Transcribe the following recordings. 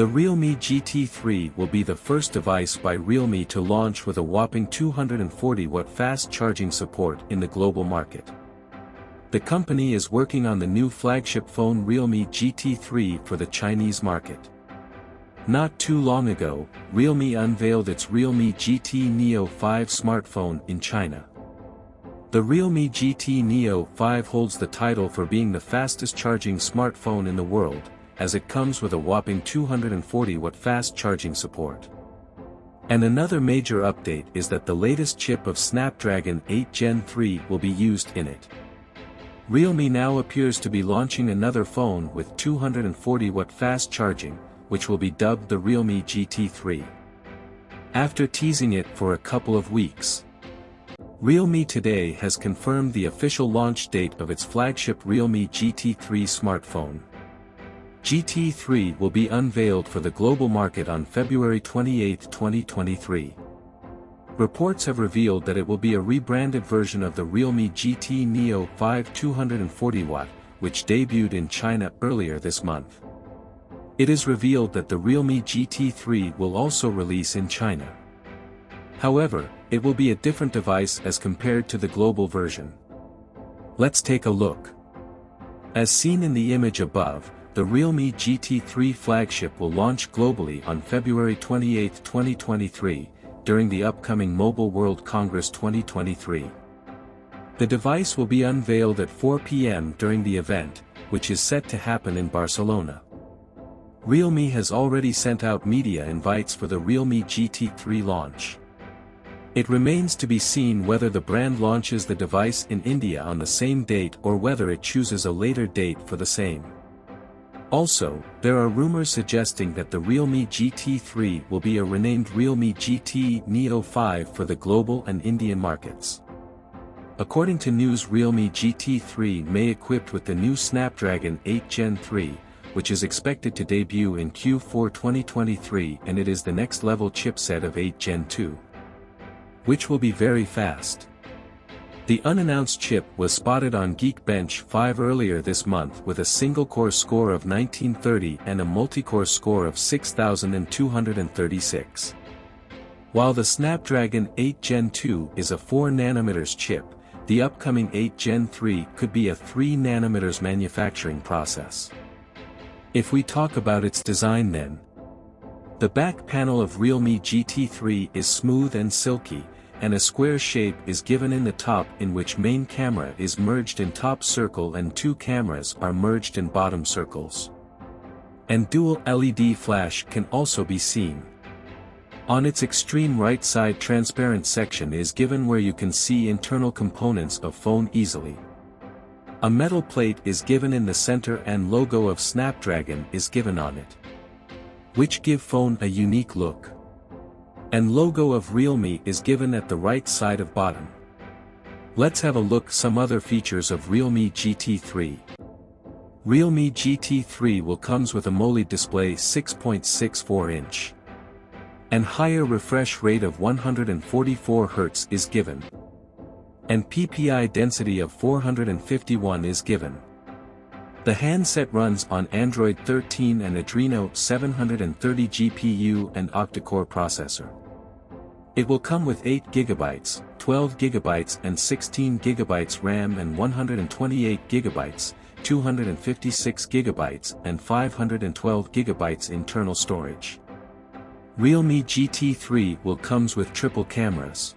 The Realme GT3 will be the first device by Realme to launch with a whopping 240-watt fast charging support in the global market. The company is working on the new flagship phone Realme GT3 for the Chinese market. Not too long ago, Realme unveiled its Realme GT Neo 5 smartphone in China. The Realme GT Neo 5 holds the title for being the fastest charging smartphone in the world, as it comes with a whopping 240-watt fast charging support. And another major update is that the latest chip of Snapdragon 8 Gen 3 will be used in it. Realme now appears to be launching another phone with 240-watt fast charging, which will be dubbed the Realme GT3. After teasing it for a couple of weeks, Realme today has confirmed the official launch date of its flagship Realme GT3 smartphone. GT3 will be unveiled for the global market on February 28, 2023. Reports have revealed that it will be a rebranded version of the Realme GT Neo 5 240-watt, which debuted in China earlier this month. It is revealed that the Realme GT3 will also release in China. However, it will be a different device as compared to the global version. Let's take a look. As seen in the image above, the Realme GT3 flagship will launch globally on February 28, 2023, during the upcoming Mobile World Congress 2023. The device will be unveiled at 4 p.m. during the event, which is set to happen in Barcelona. Realme has already sent out media invites for the Realme GT3 launch. It remains to be seen whether the brand launches the device in India on the same date or whether it chooses a later date for the same. Also, there are rumors suggesting that the Realme GT3 will be a renamed Realme GT Neo 5 for the global and Indian markets. According to news, Realme GT3 may be equipped with the new Snapdragon 8 Gen 3, which is expected to debut in Q4 2023, and it is the next level chipset of 8 Gen 2, which will be very fast. The unannounced chip was spotted on Geekbench 5 earlier this month with a single-core score of 1930 and a multi-core score of 6236. While the Snapdragon 8 Gen 2 is a 4nm chip, the upcoming 8 Gen 3 could be a 3nm manufacturing process. If we talk about its design then, the back panel of Realme GT3 is smooth and silky, and a square shape is given in the top in which main camera is merged in top circle and two cameras are merged in bottom circles. And dual LED flash can also be seen. On its extreme right side, transparent section is given where you can see internal components of phone easily. A metal plate is given in the center and logo of Snapdragon is given on it, which give phone a unique look. And logo of Realme is given at the right side of bottom. Let's have a look some other features of Realme GT3. Realme GT3 will comes with AMOLED display 6.64-inch. And higher refresh rate of 144 Hz is given. And PPI density of 451 is given. The handset runs on Android 13 and Adreno 730 GPU and octa-core processor. It will come with 8GB, 12GB and 16GB RAM and 128GB, 256GB and 512GB internal storage. Realme GT3 will comes with triple cameras.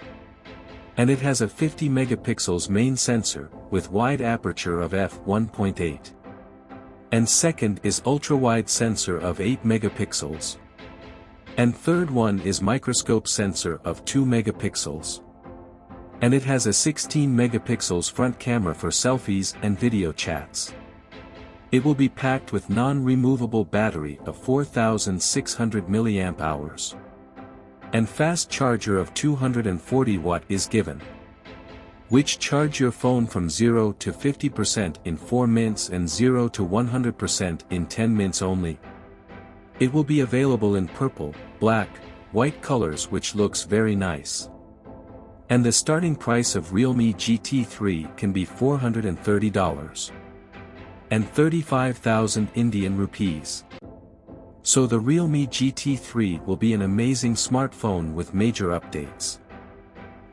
And it has a 50 megapixels main sensor, with wide aperture of f1.8. And second is ultra-wide sensor of 8 megapixels. And third one is microscope sensor of 2 megapixels. And it has a 16 megapixels front camera for selfies and video chats. It will be packed with non-removable battery of 4600 mAh. And fast charger of 240 watt is given, which charge your phone from 0 to 50% in 4 minutes and 0 to 100% in 10 minutes only. It will be available in purple, black, white colors, which looks very nice. And the starting price of Realme GT3 can be $430 and 35,000 Indian rupees. So the Realme GT3 will be an amazing smartphone with major updates.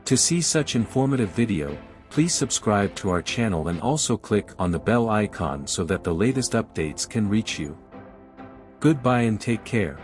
To see such informative video, please subscribe to our channel and also click on the bell icon so that the latest updates can reach you. Goodbye and take care.